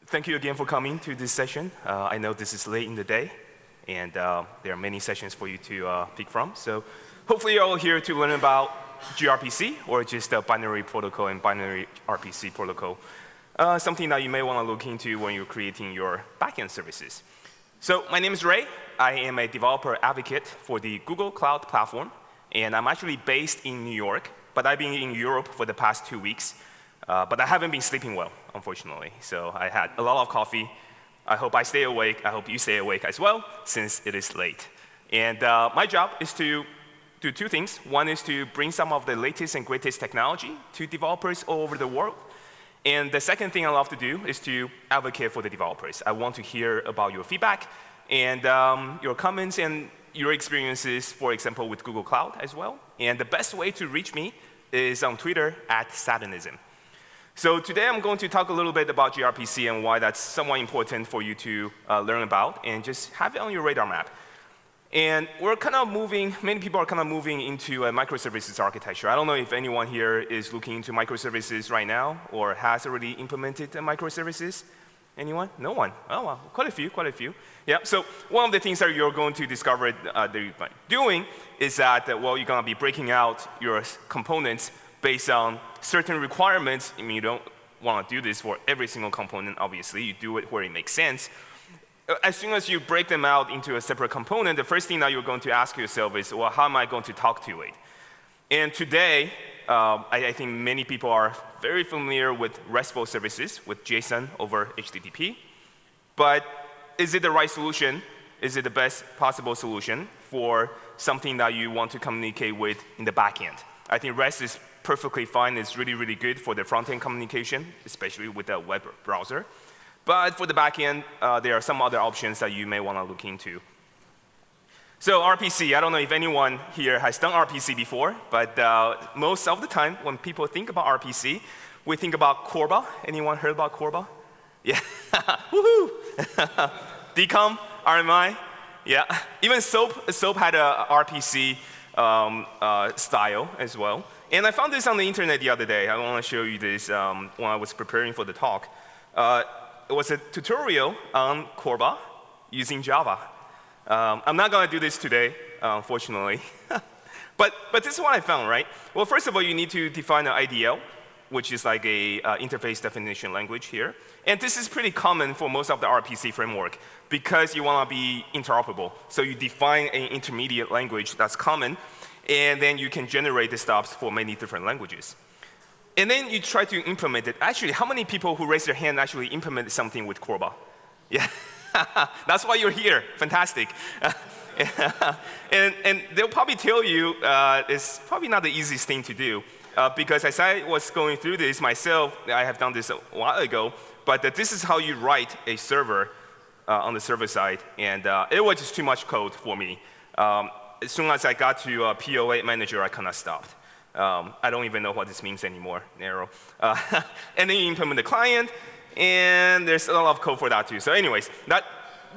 thank you again for coming to this session. I know this is late in the day, and there are many sessions for you to pick from. So hopefully you're all here to learn about gRPC, or just a binary protocol and binary RPC protocol, something that you may want to look into when you're creating your backend services. So my name is Ray. I am a developer advocate for the Google Cloud Platform, and I'm actually based in New York, but I've been in Europe for the past 2 weeks. But I haven't been sleeping well, unfortunately. So I had a lot of coffee. I hope I stay awake. I hope you stay awake as well, since it is late. And my job is to do two things. One is to bring some of the latest and greatest technology to developers all over the world. And the second thing I love to do is to advocate for the developers. I want to hear about your feedback and your comments and your experiences, for example, with Google Cloud as well. And the best way to reach me is on Twitter @Satanism. So today I'm going to talk a little bit about gRPC and why that's somewhat important for you to learn about and just have it on your radar map. And we're kind of moving, many people are kind of moving into a microservices architecture. I don't know if anyone here is looking into microservices right now or has already implemented microservices. Anyone? No one? Oh, well, quite a few. Yeah, so one of the things that you're going to discover that you're doing is that, well, you're going to be breaking out your components based on certain requirements. I mean, you don't want to do this for every single component, obviously. You do it where it makes sense. As soon as you break them out into a separate component, the first thing that you're going to ask yourself is, well, how am I going to talk to it? And today, I think many people are very familiar with RESTful services, with JSON over HTTP. But is it the right solution? Is it the best possible solution for something that you want to communicate with in the back end? I think REST is perfectly fine. It's really, really good for the front-end communication, especially with a web browser. But for the back end, there are some other options that you may want to look into. So RPC, I don't know if anyone here has done RPC before, but most of the time when people think about RPC, we think about Corba. Anyone heard about Corba? Yeah, woohoo! DCOM, RMI, yeah. Even SOAP had a RPC style as well. And I found this on the internet the other day. I want to show you this when I was preparing for the talk. It was a tutorial on Corba using Java. I'm not going to do this today, unfortunately. but this is what I found, right? Well, first of all, you need to define an IDL, which is like a interface definition language here. And this is pretty common for most of the RPC framework because you want to be interoperable. So you define an intermediate language that's common, and then you can generate the stubs for many different languages. And then you try to implement it. Actually, how many people who raised their hand actually implemented something with Corba? Yeah, that's why you're here. Fantastic. and they'll probably tell you it's probably not the easiest thing to do because as I was going through this myself, I have done this a while ago, but this is how you write a server on the server side, and it was just too much code for me. As soon as I got to POA manager, I kind of stopped. I don't even know what this means anymore, narrow. And then you implement the client, and there's a lot of code for that too. So anyways,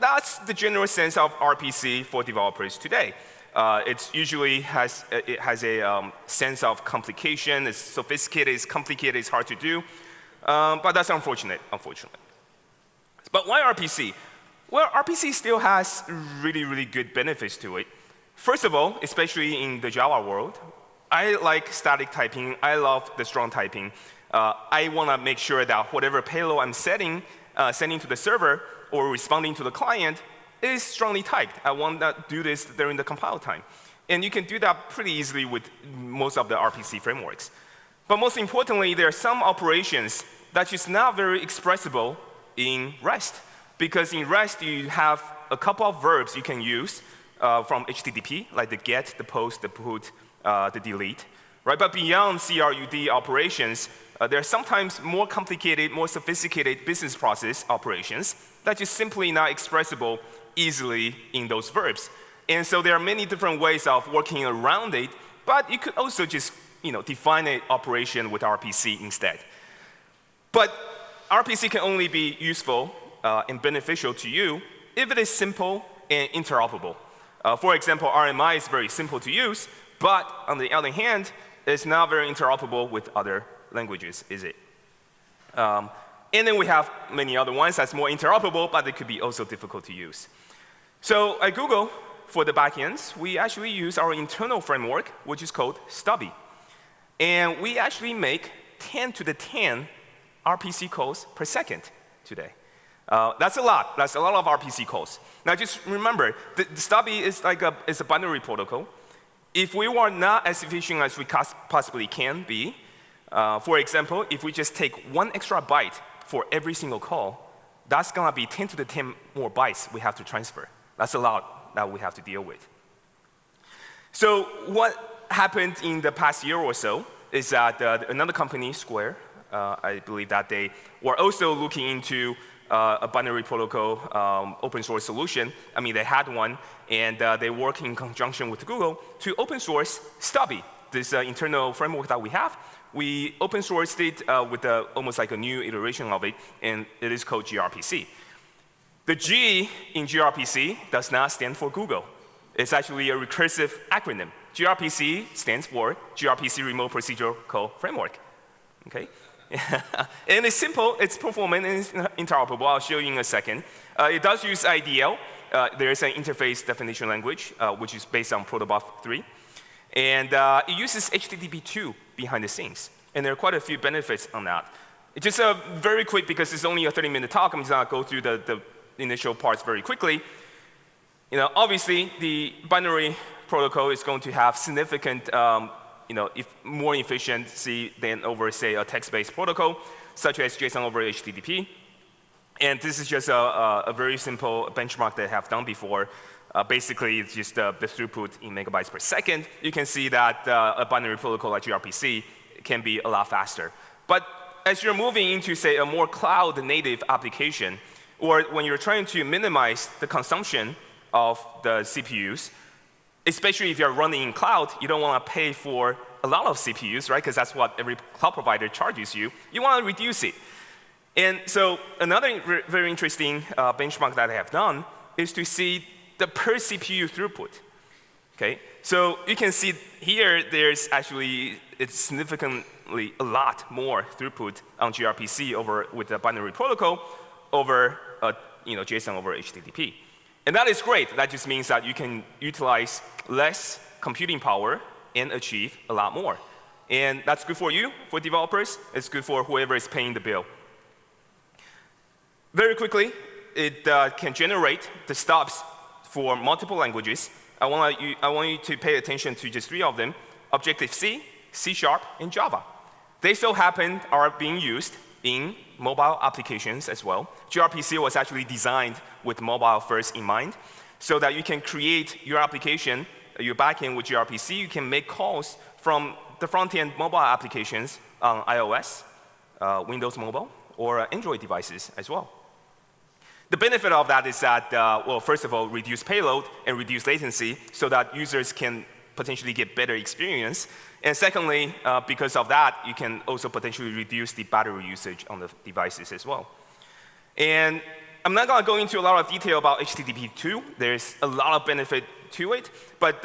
that's the general sense of RPC for developers today. It usually has a sense of complication. It's sophisticated, it's complicated, it's hard to do. But that's unfortunate. But why RPC? Well, RPC still has really, really good benefits to it. First of all, especially in the Java world, I like static typing. I love the strong typing. I want to make sure that whatever payload I'm sending to the server or responding to the client is strongly typed. I want to do this during the compile time. And you can do that pretty easily with most of the RPC frameworks. But most importantly, there are some operations that is not very expressible in REST. Because in REST, you have a couple of verbs you can use from HTTP, like the get, the post, the put, the delete, right? But beyond CRUD operations, there are sometimes more complicated, more sophisticated business process operations that is simply not expressible easily in those verbs. And so there are many different ways of working around it, but you could also just define an operation with RPC instead. But RPC can only be useful and beneficial to you if it is simple and interoperable. For example, RMI is very simple to use, but on the other hand, it's not very interoperable with other languages, is it? And then we have many other ones that's more interoperable, but they could be also difficult to use. So at Google, for the backends, we actually use our internal framework, which is called Stubby. And we actually make 10 to the 10 RPC calls per second today. That's a lot. That's a lot of RPC calls. Now just remember, the Stubby is like a binary protocol. If we were not as efficient as we possibly can be, for example, if we just take 1 extra byte for every single call, that's going to be 10 to the 10 more bytes we have to transfer. That's a lot that we have to deal with. So what happened in the past year or so is that another company, Square, I believe that they were also looking into a binary protocol open source solution. I mean, they had one, and they work in conjunction with Google to open source Stubby, this internal framework that we have. We open sourced it with almost like a new iteration of it, and it is called gRPC. The G in gRPC does not stand for Google. It's actually a recursive acronym. gRPC stands for gRPC Remote Procedural Call Framework. Okay? And it's simple, it's performant, and it's interoperable. I'll show you in a second. It does use IDL. There is an interface definition language, which is based on protobuf 3. And it uses HTTP2 behind the scenes. And there are quite a few benefits on that. It's just very quick, because it's only a 30-minute talk. I'm just going to go through the initial parts very quickly. Obviously, the binary protocol is going to have significant more efficiency than over, say, a text-based protocol, such as JSON over HTTP. And this is just a very simple benchmark that I have done before. Basically, it's just the throughput in megabytes per second. You can see that a binary protocol like gRPC can be a lot faster. But as you're moving into, say, a more cloud-native application, or when you're trying to minimize the consumption of the CPUs, especially if you're running in cloud, you don't want to pay for a lot of CPUs, right? Because that's what every cloud provider charges you. You want to reduce it. And so another very interesting benchmark that I have done is to see the per CPU throughput. Okay? So you can see here, there's actually, it's significantly a lot more throughput on gRPC over with the binary protocol over JSON over HTTP. And that is great. That just means that you can utilize less computing power and achieve a lot more. And that's good for you, for developers. It's good for whoever is paying the bill. Very quickly, it can generate the stubs for multiple languages. I want you to pay attention to just 3 of them: Objective-C, C#, and Java. They so happen are being used in mobile applications as well. gRPC was actually designed with mobile first in mind, so that you can create your application, your backend with gRPC. You can make calls from the front-end mobile applications on iOS, Windows Mobile, or Android devices as well. The benefit of that is that, well, first of all, reduce payload and reduce latency so that users can potentially get better experience. And secondly, because of that, you can also potentially reduce the battery usage on the devices as well. And I'm not going to go into a lot of detail about HTTP2. There's a lot of benefit to it. But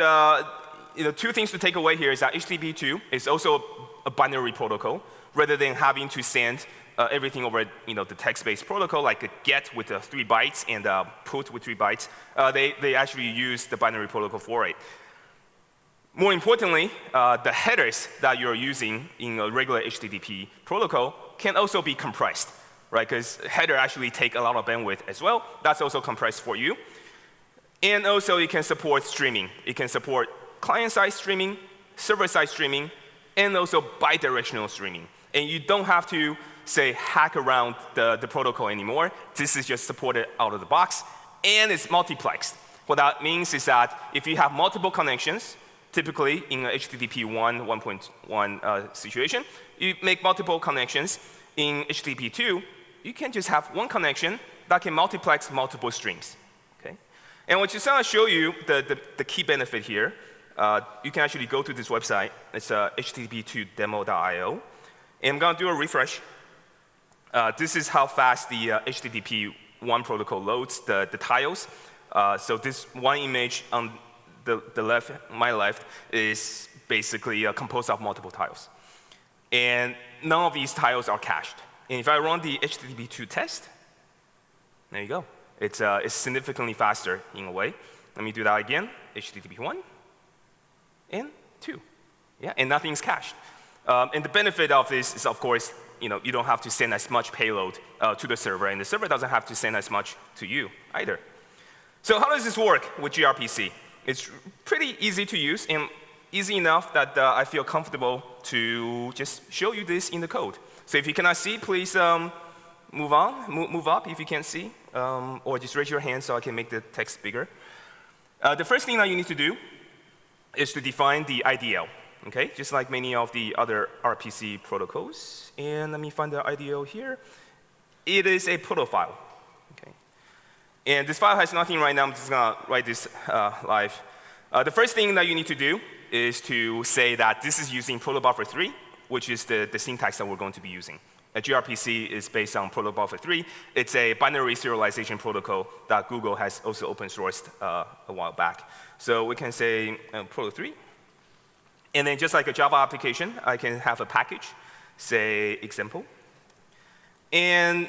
2 things to take away here is that HTTP2 is also a binary protocol, rather than having to send everything over the text-based protocol, like a get with 3 bytes and a put with 3 bytes. They actually use the binary protocol for it. More importantly, the headers that you're using in a regular HTTP protocol can also be compressed, right? Because header actually take a lot of bandwidth as well. That's also compressed for you. And also, it can support streaming. It can support client-side streaming, server-side streaming, and also bidirectional streaming. And you don't have to, say, hack around the protocol anymore. This is just supported out of the box, and it's multiplexed. What that means is that if you have multiple connections, typically in a HTTP 1.1 situation, you make multiple connections. In HTTP 2, you can just have 1 connection that can multiplex multiple streams. Okay? And what just want to show you the key benefit here, you can actually go to this website. It's http2demo.io. And I'm going to do a refresh. This is how fast the HTTP 1 protocol loads the tiles. So this 1 image on the left, my left, is basically composed of multiple tiles. And none of these tiles are cached. And if I run the HTTP2 test, there you go. It's significantly faster in a way. Let me do that again. HTTP1 and 2. Yeah, and nothing's cached. And the benefit of this is, of course, you don't have to send as much payload to the server, and the server doesn't have to send as much to you either. So how does this work with gRPC? It's pretty easy to use, and easy enough that I feel comfortable to just show you this in the code. So if you cannot see, please move up if you can't see, or just raise your hand so I can make the text bigger. The first thing that you need to do is to define the IDL, okay? Just like many of the other RPC protocols. And let me find the IDL here. It is a proto file, okay? And this file has nothing right now. I'm just gonna write this live. The first thing that you need to do is to say that this is using protobuffer 3, which is the syntax that we're going to be using. gRPC is based on protobuffer 3. It's a binary serialization protocol that Google has also open sourced a while back. So we can say proto 3. And then just like a Java application, I can have a package, say example. And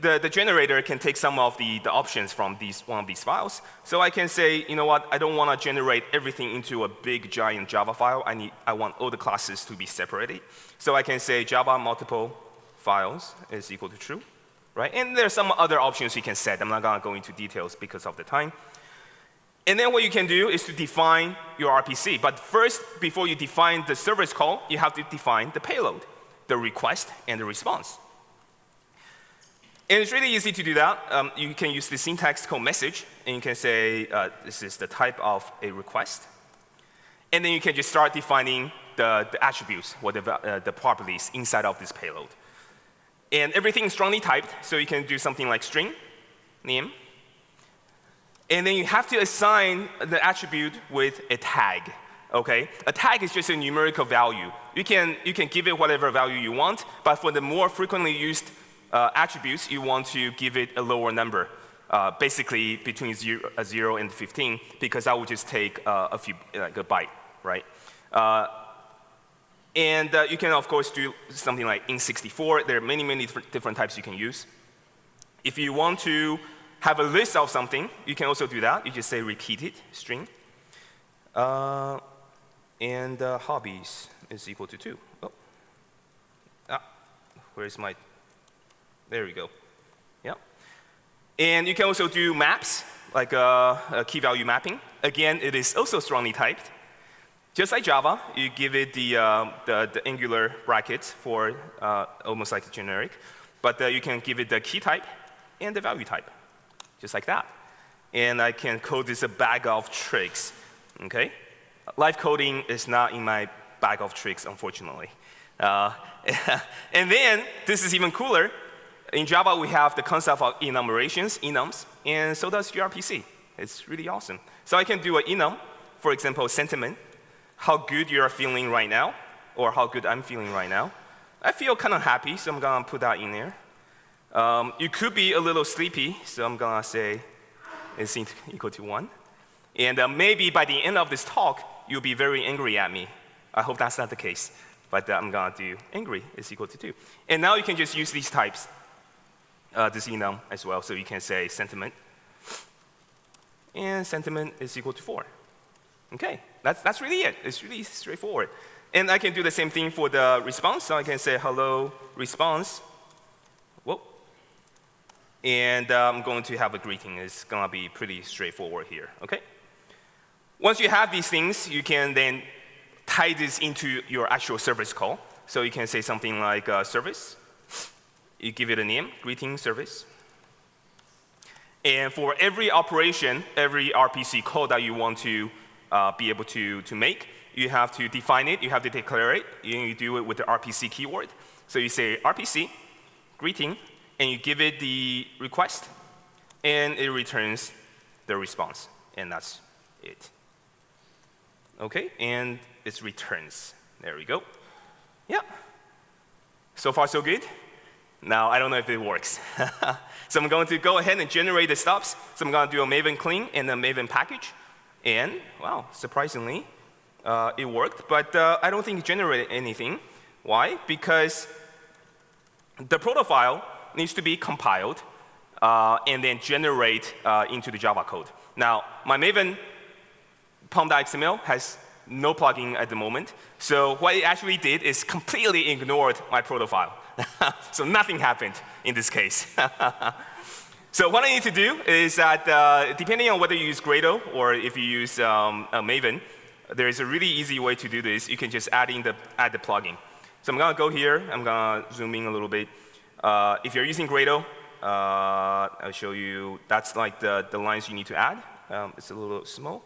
the generator can take some of the options from one of these files. So I can say, you know what, I don't want to generate everything into a big, giant Java file. I want all the classes to be separated. So I can say Java multiple files is equal to true, right? And there's some other options you can set. I'm not going to go into details because of the time. And then what you can do is to define your RPC. But first, before you define the service call, you have to define the payload, the request, and the response. And it's really easy to do that. You can use the syntax called message, and you can say this is the type of a request. And then you can just start defining the attributes or the properties inside of this payload. And everything is strongly typed, so you can do something like string, name. And then you have to assign the attribute with a tag. Okay? A tag is just a numerical value. You can give it whatever value you want, but for the more frequently used attributes, you want to give it a lower number, basically between 0 and 15, because that would just take a few, like a byte, right? And you can, of course, do something like int64. There are many, many different types you can use. If you want to have a list of something, you can also do that. You just say repeated string. And hobbies is equal to 2. Oh. Where's my... There we go. Yeah. And you can also do maps, like a key value mapping. Again, it is also strongly typed. Just like Java, you give it the angular brackets for almost like a generic. But you can give it the key type and the value type, just like that. And I can code this a bag of tricks. Okay? Live coding is not in my bag of tricks, unfortunately. And then, this is even cooler. In Java, we have the concept of enumerations, enums, and so does gRPC. It's really awesome. So I can do an enum, for example, sentiment, how good you're feeling right now, or how good I'm feeling right now. I feel kind of happy, so I'm going to put that in there. You could be a little sleepy, so I'm going to say it's equal to 1. And maybe by the end of this talk, you'll be very angry at me. I hope that's not the case. But I'm going to do angry is equal to 2. And now you can just use these types. This enum as well, so you can say sentiment, and sentiment is equal to 4. Okay, that's really it. It's really straightforward. And I can do the same thing for the response, so I can say hello response. Whoa. And I'm going to have a greeting. It's going to be pretty straightforward here, okay? Once you have these things, you can then tie this into your actual service call. So you can say something like service. You give it a name, greeting service. And for every operation, every RPC call that you want to be able to make, you have to define it, you have to declare it, and you do it with the RPC keyword. So you say RPC, greeting, and you give it the request, and it returns the response. And that's it. Okay, and it returns. There we go. Yeah. So far, so good. Now, I don't know if it works. So I'm going to go ahead and generate the stubs. So I'm going to do a Maven clean and a Maven package. And, wow, surprisingly, it worked. But I don't think it generated anything. Why? Because the proto file needs to be compiled and then generate into the Java code. Now, my Maven pom.xml has no plugin at the moment. So what it actually did is completely ignored my proto file. So nothing happened in this case. So what I need to do is that depending on whether you use Gralde or if you use Maven, there is a really easy way to do this. You can just add the plugin. So I'm going to go here. I'm going to zoom in a little bit. If you're using Gralde, I'll show you. That's like the lines you need to add. It's a little small.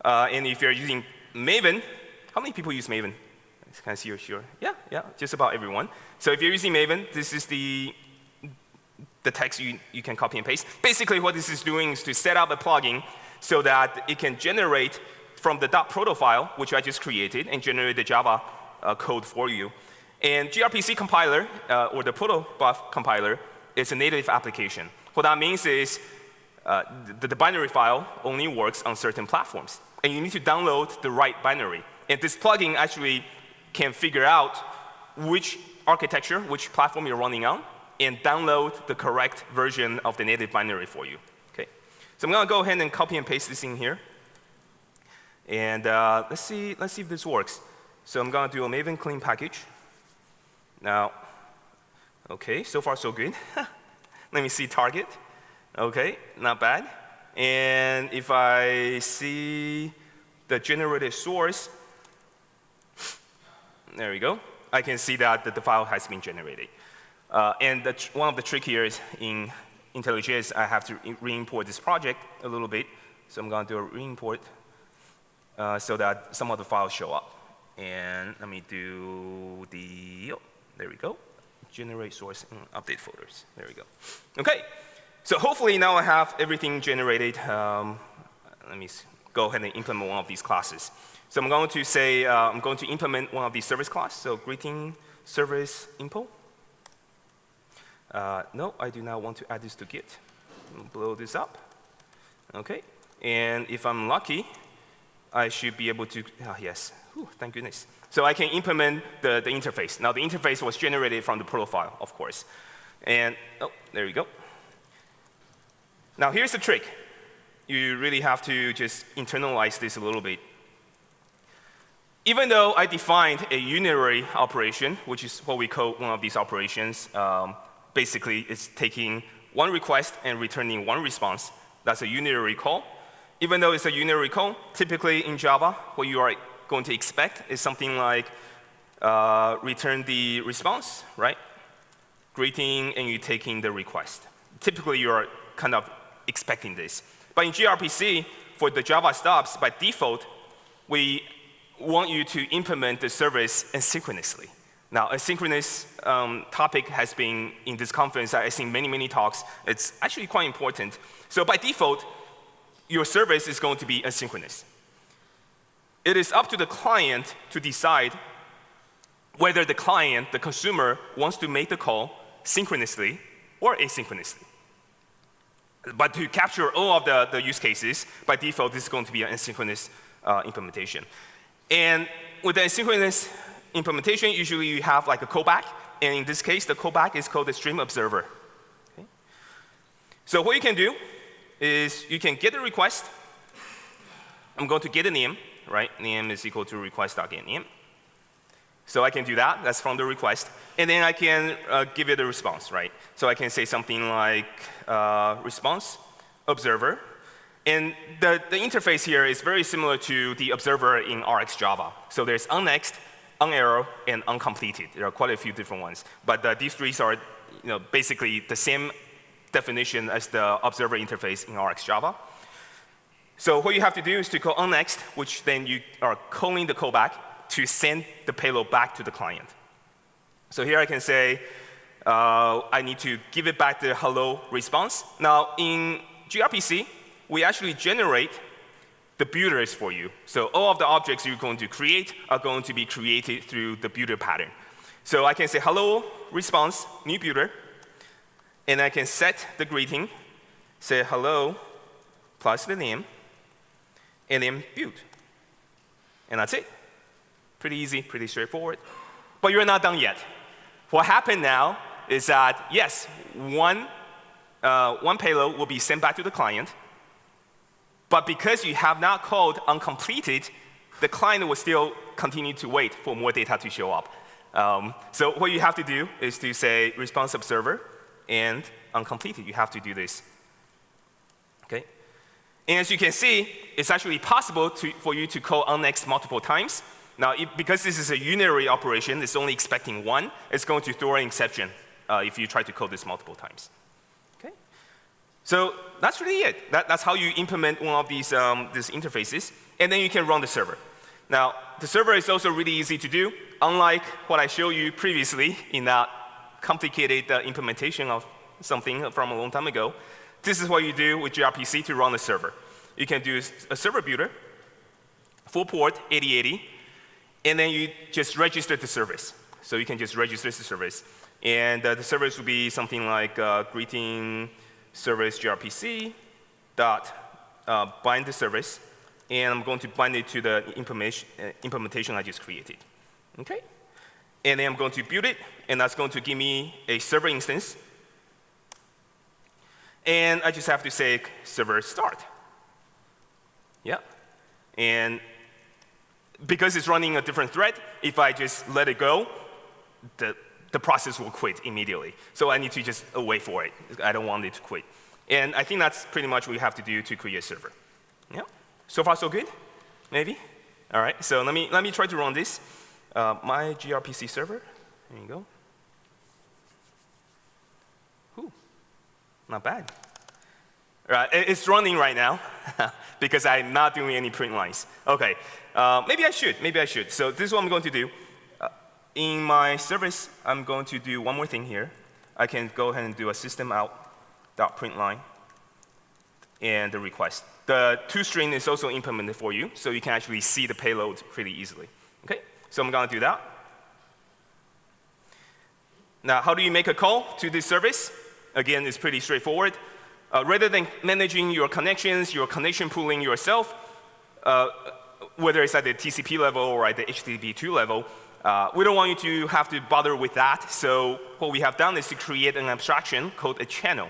And if you're using Maven, how many people use Maven? Can I see your sure? Yeah, just about everyone. So if you're using Maven, this is the text you can copy and paste. Basically, what this is doing is to set up a plugin so that it can generate from the .proto file, which I just created, and generate the Java code for you. And gRPC compiler, or the protobuf compiler, is a native application. What that means is the binary file only works on certain platforms. And you need to download the right binary. And this plugin actually can figure out which architecture, which platform you're running on, and download the correct version of the native binary for you. Okay. So I'm going to go ahead and copy and paste this in here. And let's see if this works. So I'm going to do a Maven clean package. Now, OK, so far so good. Let me see target. OK, not bad. And if I see the generated source, there we go. I can see that the file has been generated. And one of the trick here is in IntelliJ, I have to re-import this project a little bit. So I'm going to do a re-import so that some of the files show up. And let me do there we go. Generate source and update folders. There we go. OK. So hopefully now I have everything generated. Let me go ahead and implement one of these classes. So I'm going to say I'm going to implement one of these service classes. So greeting service info. No, I do not want to add this to Git. Blow this up. OK. And if I'm lucky, I should be able to, yes, whew, thank goodness. So I can implement the interface. Now the interface was generated from the profile, of course. And there you go. Now here's the trick. You really have to just internalize this a little bit. Even though I defined a unary operation, which is what we call one of these operations, basically it's taking one request and returning one response. That's a unary call. Even though it's a unary call, typically in Java, what you are going to expect is something like return the response, right? Greeting, and you taking the request. Typically, you're kind of expecting this. But in gRPC, for the Java stubs, by default, we want you to implement the service asynchronously. Now, asynchronous topic has been in this conference. I've seen many, many talks. It's actually quite important. So by default, your service is going to be asynchronous. It is up to the client to decide whether the client, the consumer, wants to make the call synchronously or asynchronously. But to capture all of the use cases, by default, this is going to be an asynchronous implementation. And with the asynchronous implementation, usually you have like a callback. And in this case, the callback is called the stream observer. Okay? So what you can do is you can get a request. I'm going to get a name, right? Name is equal to request.getName. So I can do that. That's from the request. And then I can give it a response, right? So I can say something like response observer. And the interface here is very similar to the observer in RxJava. So there's unnext, unerror, and uncompleted. There are quite a few different ones. But these three are basically the same definition as the observer interface in RxJava. So what you have to do is to call unnext, which then you are calling the callback to send the payload back to the client. So here I can say I need to give it back the hello response. Now in gRPC, we actually generate the builders for you. So all of the objects you're going to create are going to be created through the builder pattern. So I can say hello response, new builder. And I can set the greeting, say hello plus the name, and then build. And that's it. Pretty easy, pretty straightforward. But you're not done yet. What happened now is that, yes, one payload will be sent back to the client, but because you have not called uncompleted, the client will still continue to wait for more data to show up. So what you have to do is to say response observer and uncompleted. You have to do this. Okay? And as you can see, it's actually possible for you to call unnext multiple times. Now, because this is a unary operation, it's only expecting one, it's going to throw an exception if you try to code this multiple times. Okay? So that's really it. That's how you implement one of these interfaces, and then you can run the server. Now, the server is also really easy to do, unlike what I showed you previously in that complicated implementation of something from a long time ago. This is what you do with gRPC to run the server. You can do a server builder, full port 8080, and then you just register the service. So you can just register the service. And the service will be something like greeting service gRPC dot bind the service. And I'm going to bind it to the implementation I just created. Okay? And then I'm going to build it, and that's going to give me a server instance. And I just have to say server start. Yeah. And because it's running a different thread, if I just let it go, the process will quit immediately. So I need to just wait for it. I don't want it to quit. And I think that's pretty much what we have to do to create a server. Yeah. So far, so good? Maybe? All right. So let me try to run this. My gRPC server. There you go. Ooh, not bad. All right, it's running right now because I'm not doing any print lines. Okay, maybe I should. So this is what I'm going to do. In my service, I'm going to do one more thing here. I can go ahead and do a system out.println and the request. The toString is also implemented for you, so you can actually see the payload pretty easily. Okay, so I'm going to do that. Now, how do you make a call to this service? Again, it's pretty straightforward. Rather than managing your connections, your connection pooling yourself, whether it's at the TCP level or at the HTTP2 level, we don't want you to have to bother with that. So what we have done is to create an abstraction called a channel.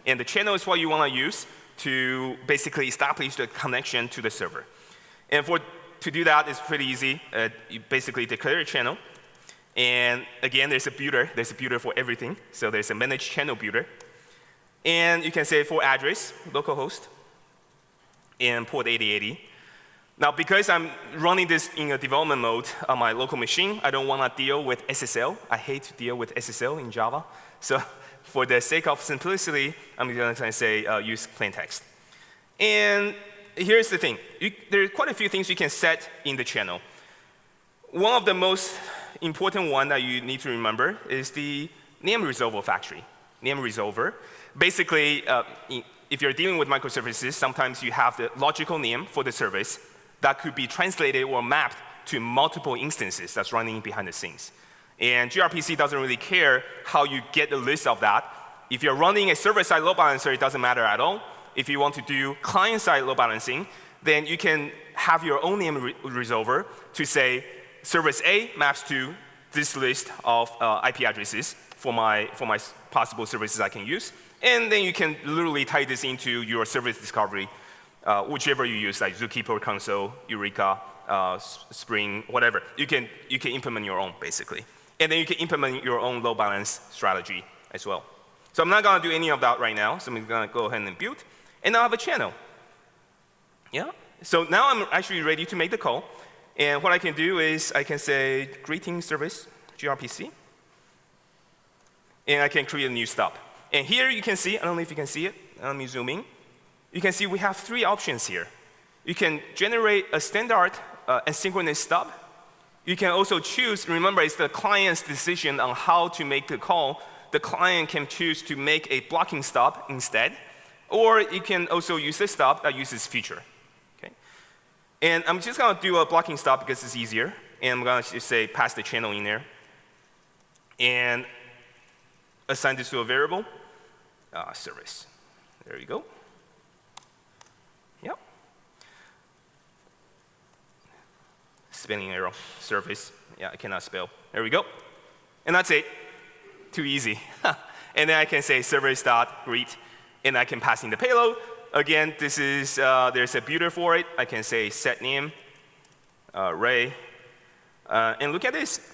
And the channel is what you want to use to basically establish the connection to the server. And to do that, it's pretty easy. You basically declare a channel. And again, there's a builder. There's a builder for everything. So there's a managed channel builder. And you can say for address, localhost, and port 8080. Now, because I'm running this in a development mode on my local machine, I don't want to deal with SSL. I hate to deal with SSL in Java. So for the sake of simplicity, I'm going to say use plain text. And here's the thing. There are quite a few things you can set in the channel. One of the most important one that you need to remember is the name resolver factory. Name resolver. Basically, if you're dealing with microservices, sometimes you have the logical name for the service that could be translated or mapped to multiple instances that's running behind the scenes. And gRPC doesn't really care how you get the list of that. If you're running a server-side load balancer, it doesn't matter at all. If you want to do client-side load balancing, then you can have your own name resolver to say service A maps to this list of IP addresses for my possible services I can use. And then you can literally tie this into your service discovery, whichever you use, like Zookeeper, Console, Eureka, Spring, whatever. You can implement your own, basically. And then you can implement your own load balance strategy as well. So I'm not going to do any of that right now. So I'm going to go ahead and build. And now I have a channel. Yeah? So now I'm actually ready to make the call. And what I can do is I can say greeting service, gRPC. And I can create a new stub. And here you can see, I don't know if you can see it. Let me zoom in. You can see we have three options here. You can generate a standard asynchronous stub. You can also choose, remember, it's the client's decision on how to make the call. The client can choose to make a blocking stub instead. Or you can also use a stub that uses feature. Okay? And I'm just going to do a blocking stub because it's easier. And I'm going to just say pass the channel in there. And assign this to a variable, service. There you go. Yep. Spelling error, service. Yeah, I cannot spell. There we go. And that's it. too easy. And then I can say servers.greet, and I can pass in the payload. Again, this is, there's a builder for it. I can say set name, Ray. And look at this.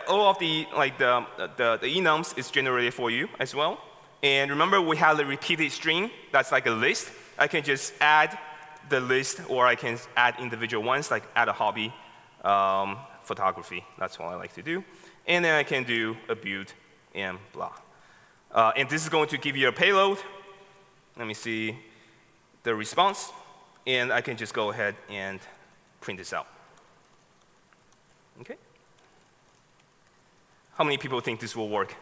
All of the enums is generated for you as well. And remember, we have the repeated string. That's like a list. I can just add the list, or I can add individual ones, like add a hobby, photography. That's what I like to do. And then I can do a build and blah. And this is going to give you a payload. Let me see the response. And I can just go ahead and print this out. OK? How many people think this will work?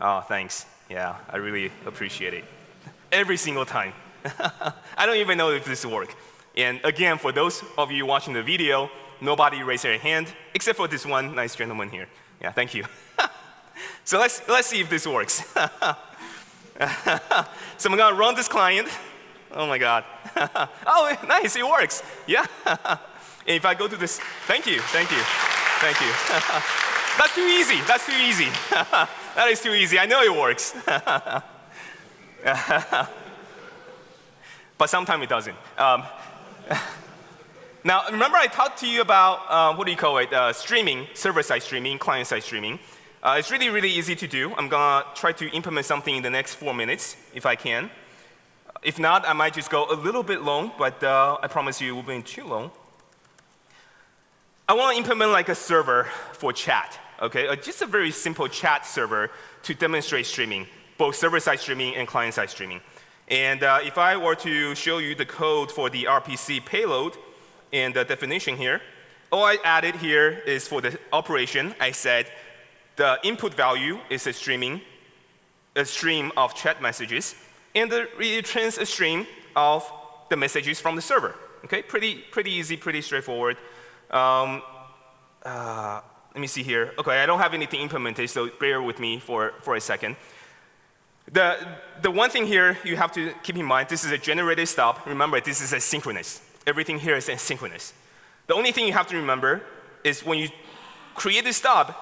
Oh, thanks. Yeah, I really appreciate it. Every single time. I don't even know if this will work. And again, for those of you watching the video, nobody raised their hand, except for this one nice gentleman here. Yeah, thank you. So let's see if this works. So I'm going to run this client. Oh, my God. Oh, nice, it works. Yeah. And if I go to this, thank you. That's too easy. That is too easy. I know it works. But sometimes it doesn't. Now, remember I talked to you about, what do you call it, streaming, server-side streaming, client-side streaming. It's really, really easy to do. I'm going to try to implement something in the next 4 minutes, if I can. If not, I might just go a little bit long, but I promise you it won't be too long. I want to implement like a server for chat, okay? Just a very simple chat server to demonstrate streaming, both server-side streaming and client-side streaming. And if I were to show you the code for the RPC payload and the definition here, all I added here is for the operation, I said the input value is a stream of chat messages, and it returns a stream of the messages from the server. Okay, pretty easy, pretty straightforward. Let me see here. Okay, I don't have anything implemented, so bear with me for a second. The one thing here you have to keep in mind, this is a generated stub. Remember, this is asynchronous. Everything here is asynchronous. The only thing you have to remember is when you create a stub,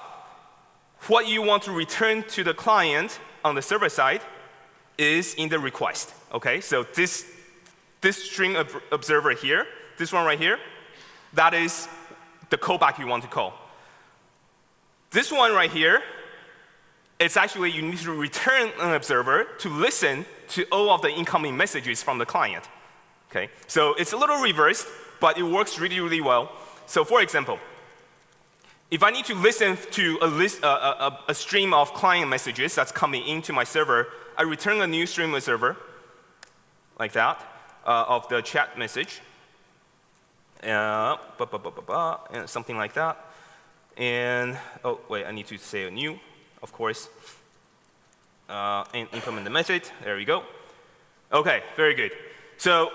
what you want to return to the client on the server side is in the request. Okay, so this string observer here, this one right here, that is the callback you want to call. This one right here, it's actually you need to return an observer to listen to all of the incoming messages from the client. Okay, so it's a little reversed, but it works really, really well. So for example, if I need to listen to a stream of client messages that's coming into my server, I return a new stream observer, like that, of the chat message, and something like that. And, oh, wait, I need to say a new, of course, and implement the method. There we go. OK, very good. So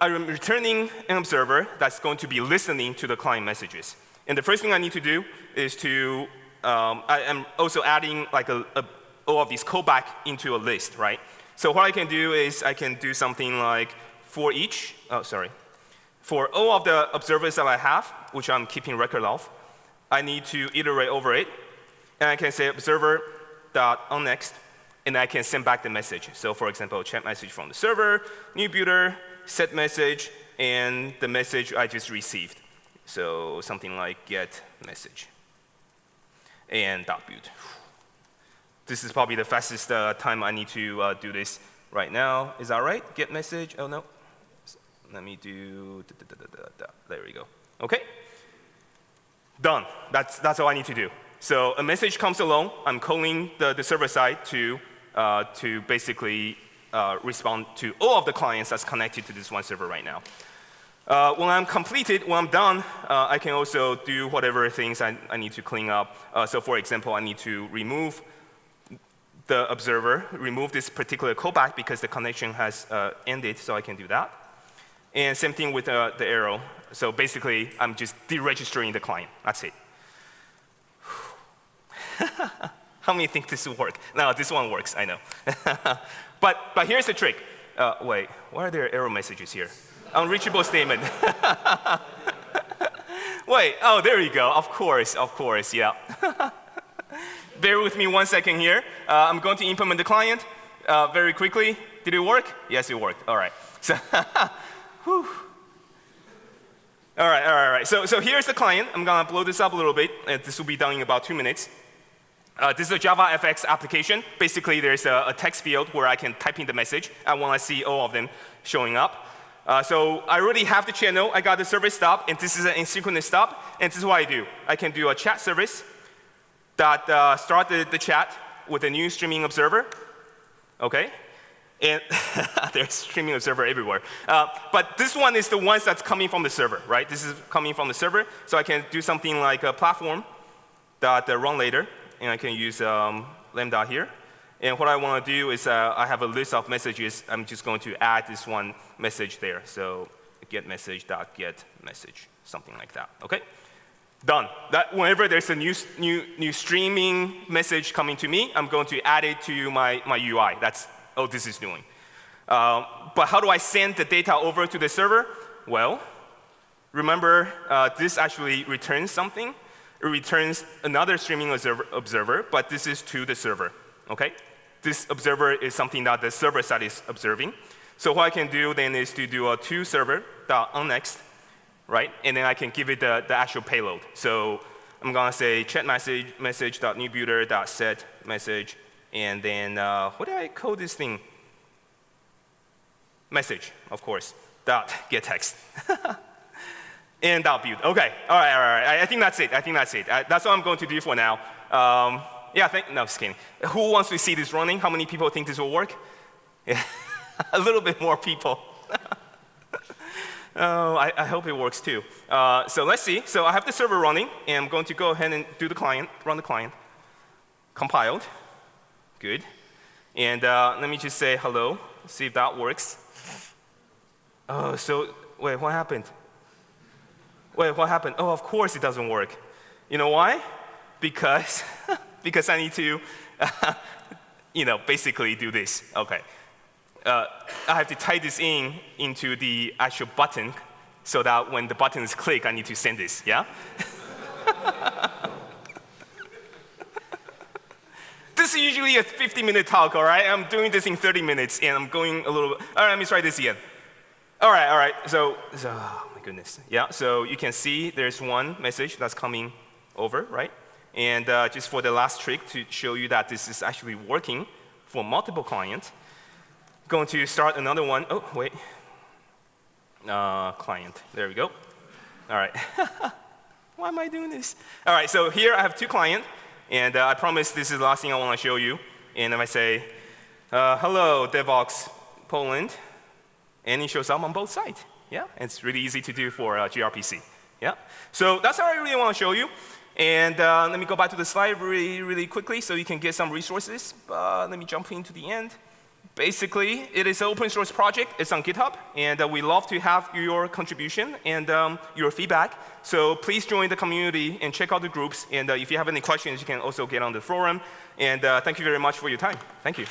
I'm returning an observer that's going to be listening to the client messages. And the first thing I need to do is to, I am also adding like all of these callback into a list, right? So what I can do is I can do something like for each, for all of the observers that I have, which I'm keeping record of, I need to iterate over it. And I can say observer.onNext, and I can send back the message. So for example, chat message from the server, new builder, set message, and the message I just received. So something like get message and .build. This is probably the fastest time I need to do this right now. Is that right? Get message? Oh, no. Let me do There we go. OK. Done. That's all I need to do. So a message comes along. I'm calling the server side to basically respond to all of the clients that's connected to this one server right now. When I'm completed, when I'm done, I can also do whatever things I need to clean up. So for example, I need to remove the observer, remove this particular callback because the connection has ended, so I can do that. And same thing with the arrow. So basically, I'm just deregistering the client. That's it. How many think this will work? No, this one works, I know. But here's the trick. Wait, why are there error messages here? Unreachable statement. Wait, oh, there you go. Of course, yeah. bear with me 1 second here. I'm going to implement the client very quickly. Did it work? Yes, it worked. All right. So, whew. All right. So here's the client. I'm going to blow this up a little bit. This will be done in about 2 minutes. This is a JavaFX application. Basically, there's a text field where I can type in the message. I want to see all of them showing up. So I already have the channel. I got the service stub, and this is an asynchronous stub. And this is what I do. I can do a chat service that start the chat with a new streaming observer. Okay? And there's streaming observer everywhere. But this one is the ones that's coming from the server, right? This is coming from the server. So I can do something like a platform that run later. And I can use lambda here. And what I want to do is I have a list of messages. I'm just going to add this one message there. So get message.get message, something like that. Okay? Done. That whenever there's a new streaming message coming to me, I'm going to add it to my UI. That's all this is doing. But how do I send the data over to the server? Well, remember, this actually returns something. It returns another streaming observer, but this is to the server, okay? This observer is something that the server side is observing. So what I can do then is to do a toServer.onNext, right? And then I can give it the actual payload. So I'm going to say chat message.newbuilder.set message, and then what did I call this thing? Message, of course, .getText. And .build. Okay, all right. I think that's it. That's what I'm going to do for now. No, just kidding. Who wants to see this running? How many people think this will work? Yeah. A little bit more people. Oh, I hope it works too. So let's see. So I have the server running, and I'm going to go ahead and do the client, run the client. Compiled. Good. And let me just say hello, see if that works. Oh, so wait, what happened? Oh, of course it doesn't work. You know why? Because I need to, basically do this. Okay. I have to tie this into the actual button so that when the button is clicked, I need to send this, yeah? This is usually a 50-minute talk, all right? I'm doing this in 30 minutes, and I'm going a little bit. All right, let me try this again. All right. So oh my goodness. Yeah, so you can see there's one message that's coming over, right? And just for the last trick to show you that this is actually working for multiple clients, going to start another one. Oh, wait. Client. There we go. All right. Why am I doing this? All right, so here I have two clients, and I promise this is the last thing I want to show you. And if I say, hello, Devoxx, Poland. And it shows up on both sides. Yeah, and it's really easy to do for gRPC. Yeah, so that's what I really want to show you. And let me go back to the slide really quickly so you can get some resources. Let me jump into the end. Basically, it is an open source project. It's on GitHub, and we love to have your contribution and your feedback. So please join the community and check out the groups. And if you have any questions, you can also get on the forum. And thank you very much for your time. Thank you.